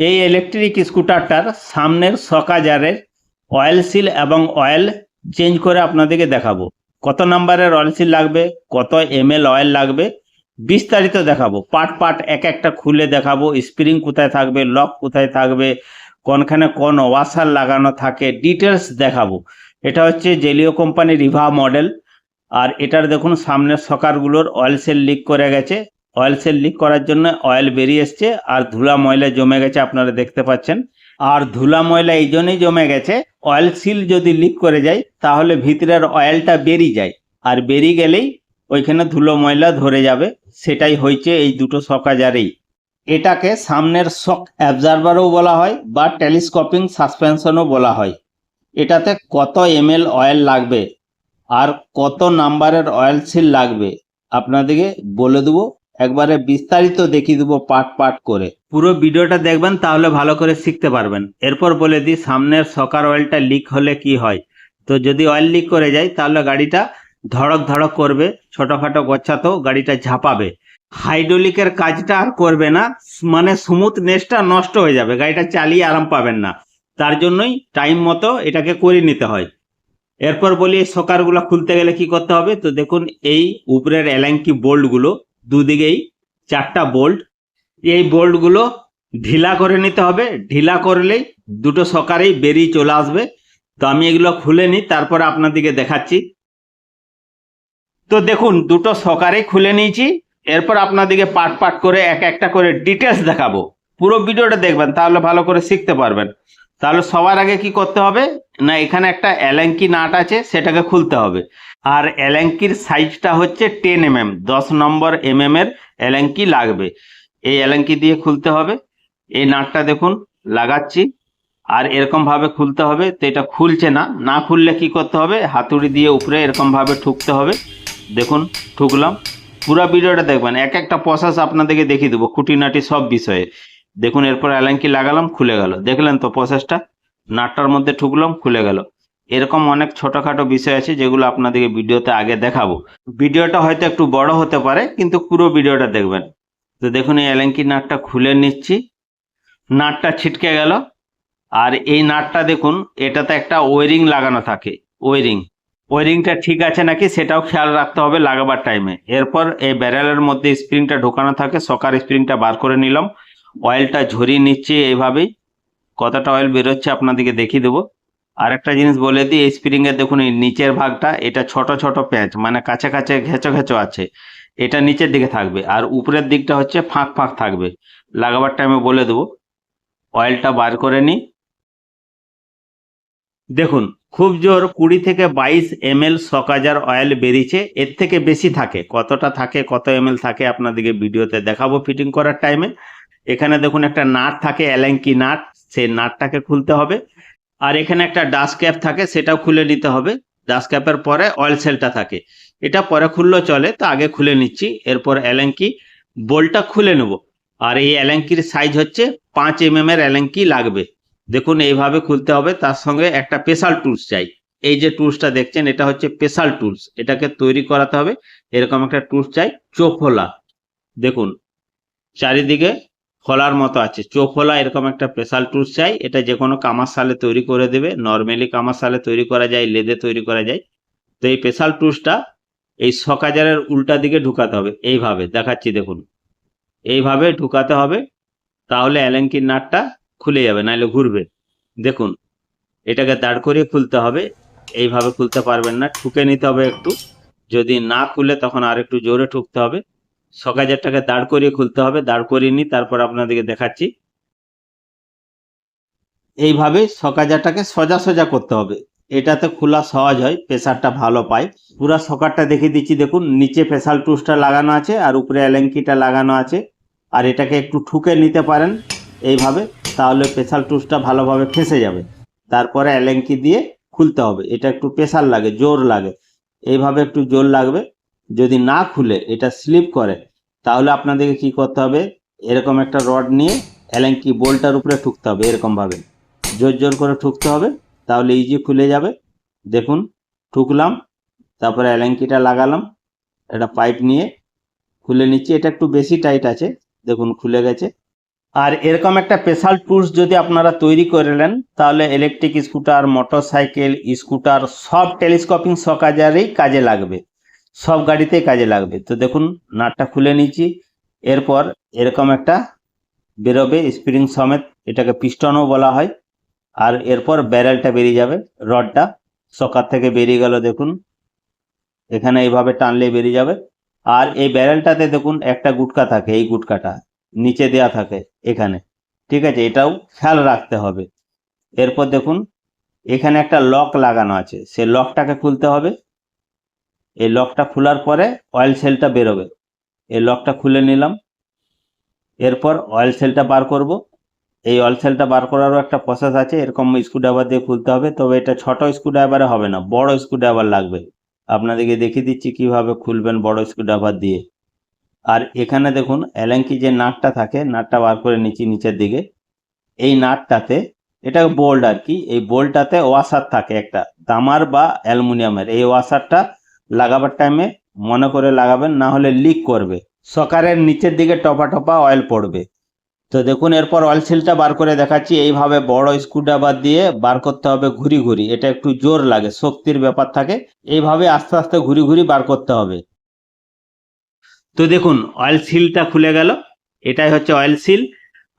এই ইলেকট্রিক স্কুটারটার সামনের শকাজারের oil seal এবং অয়েল চেঞ্জ করে আপনাদেরকে দেখাবো। কত নাম্বারের অয়েল সিল লাগবে, কত ml অয়েল লাগবে, বিস্তারিত দেখাবো। পার্ট পার্ট এক একটা খুলে দেখাবো। স্প্রিং কোথায় থাকবে, লক কোথায় থাকবে, কোনখানে কোন ওয়াশার লাগানো থাকে, ডিটেলস দেখাবো। এটা হচ্ছে জেলিও কোম্পানি রিভা মডেল। আর এটার দেখুন সামনের শকারগুলোর অয়েল সেল লিক করে গেছে। অয়েল সেল লিক করার জন্য অয়েল বেরিয়ে এসছে আর ধুলা ময়লা জমে গেছে, আপনারা দেখতে পাচ্ছেন। আর ধুলা ময়লা এই জন্যই জমে গেছে, অয়েল সিল যদি লিক করে যায় তাহলে ভিতরের অয়েলটা বেরিয়ে যায়, আর বেরিয়ে গেলেই ওইখানে ধুলো ময়লা ধরে যাবে। সেটাই হয়েছে এই দুটো শকাজারেই। এটাকে সামনের শক অ্যাবজারভারও বলা হয় বা টেলিস্কোপিং সাসপেনশনও বলা হয়। এটাতে কত ml অয়েল লাগবে আর কত নাম্বারের অয়েল সিল লাগবে আপনাদেরকে বলে দেবো, একবারে বিস্তারিত দেখিয়ে দেবো পার্ট পার্ট করে। পুরো ভিডিওটা দেখবেন তাহলে ভালো করে শিখতে পারবেন। এরপর বলে দিই সামনের শকার অয়েলটা লিক হলে কি হয়। তো যদি অয়েল লিক করে যায় তাহলে গাড়িটা ধড়ক ধড়ক করবে, ছোটখাটো গচ্ছাতেও গাড়িটা ঝাঁপাবে। হাইড্রোলিকের কাজটা আর করবে না, মানে স্মুথনেসটা নষ্ট হয়ে যাবে, গাড়িটা চালিয়ে আরাম পাবেন না। তার জন্যই টাইম মতো এটাকে করে নিতে হয়। এরপর বলি এই শকারগুলো খুলতে গেলে কি করতে হবে। তো দেখুন এই উপরের এলাঙ্কি বোল্টগুলো, দুদিকেই 4টা বোল্ট, এই বোল্টগুলো ঢিলা করে নিতে হবে। ঢিলা করলেই দুটো শকারেই বেরিয়ে চলে আসবে। তো আমি এগুলো খুলে নিই, তারপরে আপনাদেরকে দেখাচ্ছি। তো দেখুন দুটো শকারেই খুলে নিয়েছি। এরপর আপনাদেরকে পার্ট পার্ট করে এক একটা করে ডিটেলস দেখাবো। পুরো ভিডিওটা দেখবেন তাহলে ভালো করে শিখতে পারবেন। তাহলে সবার আগে কি করতে হবে না, এখানে একটা এলাঙ্কি নাট আছে, সেটাকে খুলতে হবে। আর এলাঙ্কির সাইজটা হচ্ছে 10 mm, 10 নম্বর এর এলাঙ্কি লাগবে। এই এলাঙ্কি দিয়ে খুলতে হবে। এই নাটটা দেখুন লাগাচ্ছি, আর এরকম ভাবে খুলতে হবে। তো এটা খুলছে না, না খুললে কি করতে হবে, হাতুড়ি দিয়ে উপরে এরকম ভাবে ঠুকতে হবে। দেখুন ঠুকলাম। পুরো ভিডিওটা দেখবেন, এক একটা প্রসেস আপনাদেরকে দেখিয়ে দেবো, খুঁটিনাটি সব বিষয়ে। দেখুন এরপর এলাঙ্কি লাগালাম, খুলে গেল। দেখলেন তো প্রসেসটা, নাটটার মধ্যে ঠুকলাম, খুলে গেল। এরকম অনেক ছোটখাটো বিষয় আছে যেগুলো আপনাদেরকে ভিডিওতে আগে দেখাবো। ভিডিওটা হয়তো একটু বড় হতে পারে, কিন্তু পুরো ভিডিওটা দেখবেন। তো দেখুন এই এলাঙ্কি নাটটা খুলে নিচ্ছি, নাটটা ছিটকে গেল। আর এই নাটটা দেখুন, এটাতে একটা ওয়ারিং লাগানো থাকে। ওয়ারিংটা ঠিক আছে নাকি সেটাও খেয়াল রাখতে হবে লাগাবার টাইমে। এরপর এই ব্যারেলের মধ্যে স্প্রিংটা ঢোকানো থাকে, সকার স্প্রিংটা বার করে নিলাম। অয়েলটা ঝরিয়ে নিচ্ছি এইভাবেই। কতটা অয়েল বেরোচ্ছে আপনাদেরকে দেখিয়ে দেবো। আরেকটা জিনিস বলে দিই, এই স্প্রিং এর দেখুন এই নিচের ভাগটা, এটা ছোট ছোট প্যাঁচ, মানে কাছে কাছে ঘেঁচো ঘেঁচো আছে, এটা নিচের দিকে থাকবে। আর উপরের দিকটা হচ্ছে ফাঁক ফাঁক থাকবে। লাগাবার টাইমে বলে দেবো। অয়েলটা বার করে নিই। দেখুন খুব জোর 20 থেকে 22 ml শকাজার অয়েল বেরিয়েছে। এর থেকে বেশি থাকে, কতটা থাকে, কত ml থাকে আপনাদেরকে ভিডিওতে দেখাবো ফিটিং করার টাইমে। এখানে দেখুন একটা নাট থাকে, এলাঙ্কি নাট, সেই নাটটাকে খুলতে হবে। আর এখানে একটা ডাস্ট ক্যাপ থাকে, সেটাও খুলে নিতে হবে। ডাস্ট ক্যাপের পরে অয়েল সেলটা থাকে, এটা পরে খুললেও চলে, তো আগে খুলে নিচ্ছি। এরপর এলাঙ্কি বোল্টটা খুলে নেব। আর এই এলাঙ্কির সাইজ হচ্ছে 5 mm এর এলাঙ্কি লাগবে। দেখুন এইভাবে খুলতে হবে। তার সঙ্গে একটা স্পেশাল টুলস চাই। এই যে টুলসটা দেখছেন এটা হচ্ছে স্পেশাল টুলস, এটাকে তৈরি করাতে হবে। এরকম একটা টুলস চাই, চোখোলা। দেখুন চারিদিকে খোলার মতো আছে, চোখোলা এরকম একটা স্পেশাল টুলস চাই। এটা যে কোনো কামার সালে তৈরি করে দেবে, নর্মালি কামার সালে তৈরি করা যায়, লেদে তৈরি করা যায়। তো এই স্পেশাল টুলসটা এই শকাজারের উল্টা দিকে ঢুকাতে হবে। এইভাবে দেখাচ্ছি দেখুন, এইভাবে ঢুকাতে হবে, তাহলে অ্যালেঙ্কির নাটটা খুলে যাবে, নাহলে ঘুরবে। দেখুন এটাকে দাঁড় করিয়ে খুলতে হবে, এইভাবে খুলতে পারবেন না, ঠুকে নিতে হবে একটু। যদি না খুলে তখন আর একটু জোরে ঠুকতে হবে। শকাজারটাকে দাঁড় করিয়ে খুলতে হবে, দাঁড় করিয়ে নিই, তারপর আপনাদেরকে দেখাচ্ছি। এইভাবে শকাজারটাকে সোজা সোজা করতে হবে, এটাতে খোলা সহজ হয়, প্রেসারটা ভালো পায়। পুরো শকারটা দেখিয়ে দিচ্ছি। দেখুন নিচে স্পেশাল টুলসটা লাগানো আছে আর উপরে এলাঙ্কিটা লাগানো আছে। আর এটাকে একটু ঠুকে নিতে পারেন এইভাবে, তাহলে স্পেশাল টুলসটা ভালোভাবে ফেঁসে যাবে। তারপরে এলাঙ্কি দিয়ে খুলতে হবে, এটা একটু প্রেসার লাগে, জোর লাগে, এইভাবে একটু জোর লাগবে। যদি না খুলে এটা স্লিপ করে তাহলে আপনাদেরকে কি করতে হবে, এরকম একটা রড নিয়ে এলাঙ্কি বোল্টটার উপরে ঠুকতে হবে, এরকম ভাবে জোর জোর করে ঠুকতে হবে, তাহলে ইজি খুলে যাবে। দেখুন ঠুকলাম, তারপরে এলাঙ্কিটা লাগালাম, একটা পাইপ নিয়ে খুলে নিচ্ছি। এটা একটু বেশি টাইট আছে, দেখুন খুলে গেছে। আর এরকম একটা স্পেশাল টুলস যদি আপনারা তৈরি করে নেন তাহলে ইলেকট্রিক স্কুটার, মোটরসাইকেল, স্কুটার সব টেলিস্কোপিং সকাজারেই কাজে লাগবে, সব গাড়িতেই কাজে লাগবে। তো দেখুন নাটটা খুলে নিচ্ছি, এরপর এরকম একটা বেরোবে স্প্রিং সমেত, এটাকে পিস্টনও বলা হয়। আর এরপর ব্যারেলটা বেরিয়ে যাবে, রডটা সকার থেকে বেরিয়ে গেল, দেখুন এখানে এইভাবে টানলে বেরিয়ে যাবে। আর এই ব্যারেলটাতে দেখুন একটা গুটকা থাকে, এই গুটকাটা নিচে দেয়া থাকে এখানে, ঠিক আছে, এটাও খেয়াল রাখতে হবে। এরপর দেখুন এখানে একটা লক লাগানো আছে, সেই লকটাকে খুলতে হবে। এই লকটা খোলার পরে অয়েল সেলটা বেরোবে, এই লকটা খুলে নিলাম। এরপর অয়েল সেলটা বার করব। এই অয়েল সেলটা বার করারও একটা প্রসেস আছে, এরকম স্ক্রুড্রাইভার দিয়ে খুলতে হবে, তবে এটা ছোট স্ক্রুড্রাইভারে হবে না, বড় স্ক্রুড্রাইভার লাগবে। আপনাদেরকে দেখিয়ে দিচ্ছি কিভাবে খুলবেন বড় স্ক্রুড্রাইভার দিয়ে। আর এখানে দেখুন অ্যালেঙ্কি যে নাটটা থাকে, নাটটা বার করে নিচ্ছি নিচের দিকে। এই নাটটাতে, এটা বোল্ট আর কি, এই বোল্টটাতে ওয়াশার থাকে একটা তামার বা অ্যালুমিনিয়ামের। এই ওয়াশারটা লাগাবার টাইমে মনে করে লাগাবেন, না হলে লিক করবে, সকারের নিচের দিকে টপা টপা অয়েল পড়বে। তো দেখুন এরপর অয়েল সিলটা বার করে দেখাচ্ছি। এইভাবে বড় স্ক্রুড্রাইভার দিয়ে বার করতে হবে ঘুরি ঘুরি, এটা একটু জোর লাগে, শক্তির ব্যাপার থাকে, এইভাবে আস্তে আস্তে ঘুরি ঘুরি বার করতে হবে। তো দেখুন অয়েল সিলটা খুলে গেল, এটাই হচ্ছে অয়েল সিল।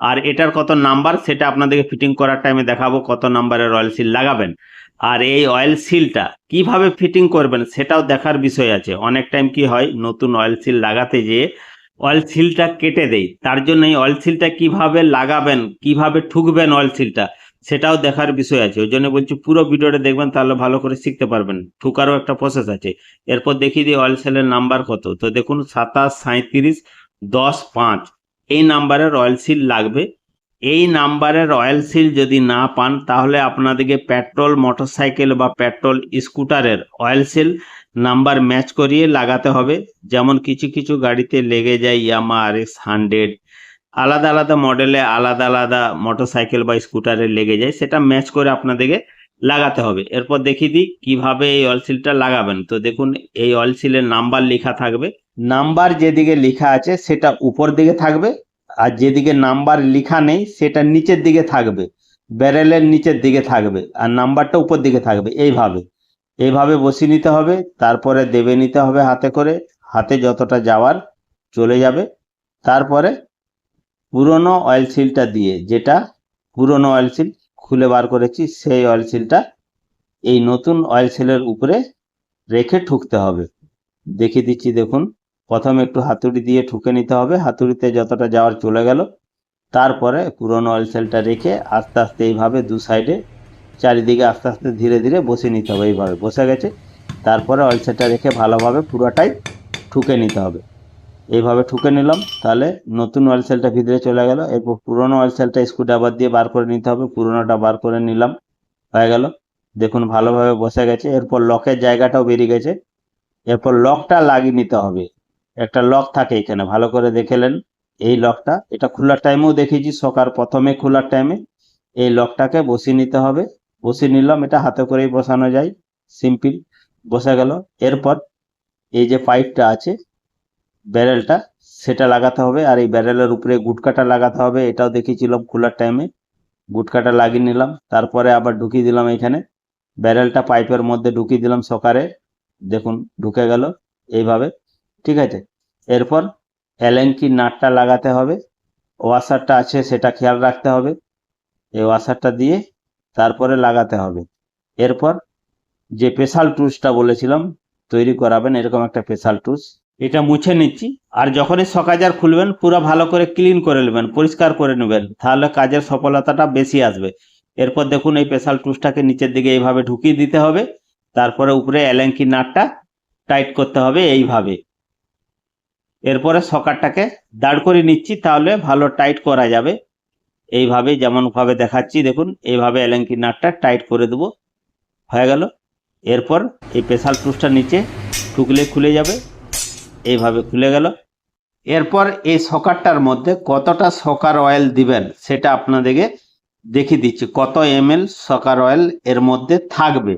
আর এটার কত নাম্বার সেটা আপনাদেরকে ফিটিং করার টাইমে দেখাবো, কত নাম্বারের অয়েল সিল লাগাবেন। আর এই অয়েল সিলটা কিভাবে ফিটিং করবেন সেটাও দেখার বিষয় আছে। অনেক টাইম কি হয়, নতুন অয়েল সিল লাগাতে যেয়ে অয়েল সিলটা কেটে দেয়, তার জন্য এই অয়েল সিলটা কিভাবে লাগাবেন, কিভাবে ঠুকবেন অয়েল সিলটা, সেটাও দেখার বিষয় আছে। ওই জন্য বলছি পুরো ভিডিওটা দেখবেন, তাহলে ভালো করে শিখতে পারবেন। ঠুকারও একটা প্রসেস আছে। এরপর দেখিয়ে দিই অয়েল সেলের নাম্বার কত। তো দেখুন 27 37 10 5 এই নাম্বারের অয়েল সিল লাগবে। এই নাম্বারের অয়েল সিল যদি না পান তাহলে আপনাদেরকে পেট্রোল মোটরসাইকেল বা পেট্রোল স্কুটারের অয়েল সিল নাম্বার ম্যাচ করিয়ে লাগাতে হবে। যেমন কিছু কিছু গাড়িতে লেগে যায় ইয়ামা RX 100, আলাদা আলাদা মডেলে আলাদা আলাদা মোটরসাইকেল বা স্কুটারে লেগে যায়, সেটা ম্যাচ করে আপনাদেরকে লাগাতে হবে। এরপর দেখিয়ে দিই কিভাবে এই অয়েল সিলটা লাগাবেন। তো দেখুন এই অয়েল সিলের নাম্বার লেখা থাকবে, নাম্বার যেদিকে লেখা আছে সেটা উপর দিকে থাকবে, আর যেদিকে নাম্বার লেখা নেই সেটা নিচের দিকে থাকবে, ব্যারেলের নিচের দিকে থাকবে, আর নাম্বারটা উপর দিকে থাকবে। এইভাবে বসিয়ে নিতে হবে, তারপরে দেবে নিতে হবে হাতে করে, হাতে যতটা যাওয়ার চলে যাবে। তারপরে পুরনো অয়েল সিলটা দিয়ে, যেটা পুরনো অয়েল সিল খুলে বার করেছি, সেই অয়েল সিলটা এই নতুন অয়েল সিলের উপরে রেখে ঠুকতে হবে। দেখিয়ে দিচ্ছি দেখুন, প্রথমে একটু হাতুড়ি দিয়ে ঠুকে নিতে হবে, হাতুড়িতে যতটা যাওয়ার চলে গেল। তারপরে পুরনো অয়েল সেলটা রেখে আস্তে আস্তে এইভাবে দু সাইডে চারিদিকে আস্তে আস্তে ধীরে ধীরে বসিয়ে নিতে হবে। এইভাবে বসে গেছে, তারপরে অয়েল সেলটা রেখে ভালোভাবে পুরোটাই ঠুকে নিতে হবে। এইভাবে ঠুকে নিলাম, তাহলে নতুন অয়েল সেলটা ভিতরে চলে গেল। এরপর পুরনো অয়েল সেলটা স্ক্রুড্রাইভার দিয়ে বার করে নিতে হবে, পুরনোটা বার করে নিলাম, হয়ে গেল। দেখুন ভালোভাবে বসে গেছে। এরপর লকের জায়গাটাও বেরিয়ে গেছে। এরপর লকটা লাগিয়ে নিতে হবে, একটা লক থাকে এখানে, ভালো করে দেখেলেন এই লকটা, এটা খোলার টাইমেও দেখেছি, সকার প্রথমে খোলার টাইমে এই লকটাকে বসিয়ে নিতে হবে। বসিয়ে নিলাম, এটা হাতে করেই বসানো যায়, সিম্পল, বসে গেল। এরপর এই যে পাইপটা আছে ব্যারেলটা, সেটা লাগাতে হবে, আর এই ব্যারেলের উপরে গুটকাটা লাগাতে হবে, এটাও দেখিয়েছিলাম খোলার টাইমে। গুটকাটা লাগিয়ে নিলাম, তারপরে আবার ঢুকিয়ে দিলাম এখানে, ব্যারেলটা পাইপের মধ্যে ঢুকিয়ে দিলাম সকারে, দেখুন ঢুকে গেল এইভাবে, ঠিক আছে। এরপর অ্যালেঙ্কি নাটটা লাগাতে হবে, ওয়াশারটা আছে সেটা খেয়াল রাখতে হবে, এই ওয়াশারটা দিয়ে তারপরে লাগাতে হবে। এরপর যে স্পেশাল টুলসটা বলেছিলাম তৈরি করাবেন, এরকম একটা স্পেশাল টুলস, এটা মুছে নিচ্ছি। আর যখনই সকাজার খুলবেন পুরো ভালো করে ক্লিন করে নেবেন, পরিষ্কার করে নেবেন, তাহলে কাজের সফলতাটা বেশি আসবে। এরপর দেখুন এই স্পেশাল টুলসটাকে নিচের দিকে এইভাবে ঢুকিয়ে দিতে হবে, তারপরে উপরে অ্যালেঙ্কি নাটটা টাইট করতে হবে এইভাবে। এরপরে সকারটাকে দাঁড় করে নিচ্ছি, তাহলে ভালো টাইট করা যাবে। এইভাবে যেমন ভাবে দেখাচ্ছি দেখুন, এইভাবে অ্যালেঙ্কি নাটটা টাইট করে দেবো, হয়ে গেল। এরপর এই স্পেশাল টুলসটা নিচে ঠুকলে খুলে যাবে, এইভাবে খুলে গেল। এরপর এই সকারটার মধ্যে কতটা সকার অয়েল দিবেন সেটা আপনাদেরকে দেখিয়ে দিচ্ছি, কত ml সকার অয়েল এর মধ্যে থাকবে।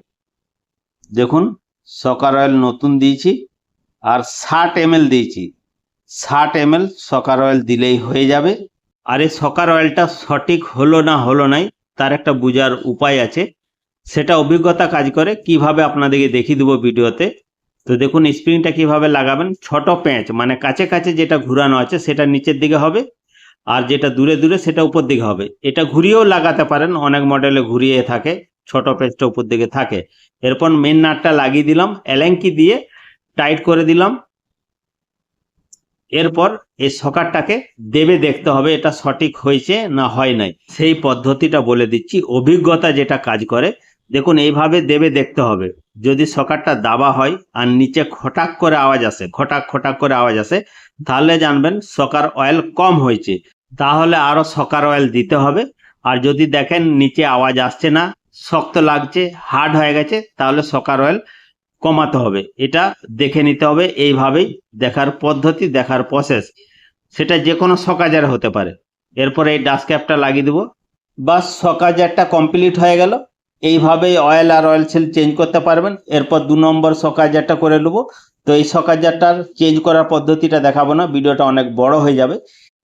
দেখুন সকার অয়েল নতুন দিয়েছি, আর 60 ml দিয়েছি। 60 ml সকার অয়েল দিলেই হয়ে যাবে। আর এই সকার অয়েলটা সঠিক হলো না হলো নাই তার একটা বোঝার উপায় আছে, সেটা অভিজ্ঞতা কাজ করে। কিভাবে আপনাদেরকে দেখিয়ে দেবো ভিডিওতে। তো দেখুন স্প্রিংটা কিভাবে লাগাবেন। ছোট প্যাঁচ মানে কাছে কাছে যেটা ঘুরানো আছে সেটা নিচের দিকে হবে, আর যেটা দূরে দূরে সেটা উপর দিকে হবে। এটা ঘুরিয়েও লাগাতে পারেন, অনেক মডেলে ঘুরিয়ে থাকে, ছোট প্যাঁচটা উপর দিকে থাকে। এরপর মেন নাটটা লাগিয়ে দিলাম, এলাঙ্কি দিয়ে টাইট করে দিলাম। এরপর এই সকারটাকে দেবে দেখতে হবে এটা সঠিক হয়েছে না হয় নাই, সেই পদ্ধতিটা বলে দিচ্ছি, অভিজ্ঞতা যেটা কাজ করে। দেখুন এইভাবে দেবে দেখতে হবে, যদি সকারটা দাবা হয় আর নিচে খটাক করে আওয়াজ আসে, খটাক খটাক করে আওয়াজ আসে, তাহলে জানবেন সকার অয়েল কম হয়েছে, তাহলে আরো সকার অয়েল দিতে হবে। আর যদি দেখেন নিচে আওয়াজ আসছে না, শক্ত লাগছে, হার্ড হয়ে গেছে, তাহলে সকার অয়েল কমাতে হবে। এটা দেখে নিতে হবে, এইভাবেই দেখার পদ্ধতি, দেখার প্রসেস, সেটা যে কোনো সকাজার হতে পারে। এরপরে এই ডাস্ট ক্যাপটা লাগিয়ে দেবো, বাস সকাজারটা কমপ্লিট হয়ে গেল। এইভাবেই অয়েল আর অয়েল সিল চেঞ্জ করতে পারবেন। এরপর 2 নম্বর সকাজারটা করে নেবো। তো এই সকাজারটার চেঞ্জ করার পদ্ধতিটা দেখাবো না, ভিডিওটা অনেক বড় হয়ে যাবে।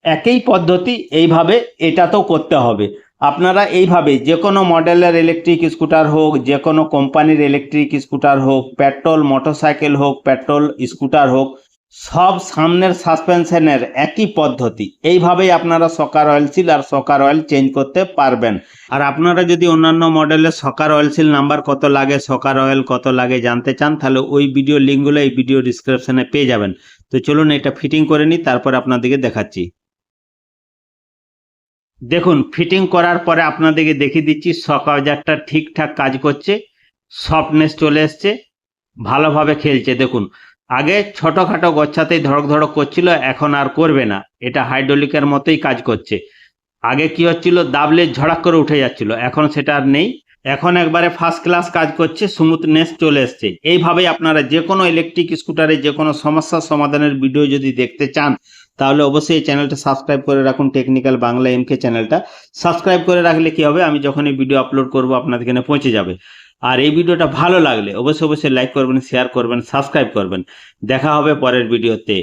একই পদ্ধতি এইভাবে এটাতেও করতে হবে। আপনারা এইভাবে যে কোনো মডেলের ইলেকট্রিক স্কুটার হোক, যে কোনো কোম্পানির ইলেকট্রিক স্কুটার হোক, পেট্রোল মোটরসাইকেল হোক, পেট্রোল স্কুটার হোক, সব সামনের সাসপেনশনের একই পদ্ধতি। এইভাবেই আপনারা সকার অয়েল সিল আর সকার অয়েল চেঞ্জ করতে পারবেন। আর আপনারা যদি অন্যান্য মডেলের সকার অয়েল সিল নাম্বার কত লাগে, সকার অয়েল কত লাগে জানতে চান, তাহলে ওই ভিডিও লিঙ্কগুলো এই ভিডিও ডিসক্রিপশনে পেয়ে যাবেন। তো চলুন এটা ফিটিং করে নিই, তারপর আপনাদেরকে দেখাচ্ছি। দেখুন ফিটিং করার পরে আপনাদেরকে দেখিয়ে দিচ্ছি সকারজারটা ঠিকঠাক কাজ করছে, সফটনেস চলে এসছে, ভালোভাবে খেলছে। দেখুন আগে ছোটখাটো গচ্ছাতেই ধড়ক ধড়ক করছিল, এখন আর করবে না, এটা হাইড্রোলিকের মতোই কাজ করছে। আগে কি হচ্ছিল, দাবলে ঝড়াক করে উঠে যাচ্ছিল, এখন সেটা আর নেই, এখন একবারে ফার্স্ট ক্লাস কাজ করছে, স্মুথনেস চলে এসছে। এইভাবেই আপনারা যে কোনো ইলেকট্রিক স্কুটারে যে কোনো সমস্যার সমাধানের ভিডিও যদি দেখতে চান, তাহলে অবশ্যই এই চ্যানেলটা সাবস্ক্রাইব করে রাখুন। টেকনিক্যাল বাংলা এমকে চ্যানেলটা সাবস্ক্রাইব করে রাখলে কি হবে, আমি যখন এই ভিডিও আপলোড করব আপনাদের এখানে পৌঁছে যাবে। আর এই ভিডিওটা ভালো লাগলে অবশ্যই লাইক করবেন, শেয়ার করবেন, সাবস্ক্রাইব করবেন। দেখা হবে পরের ভিডিওতে।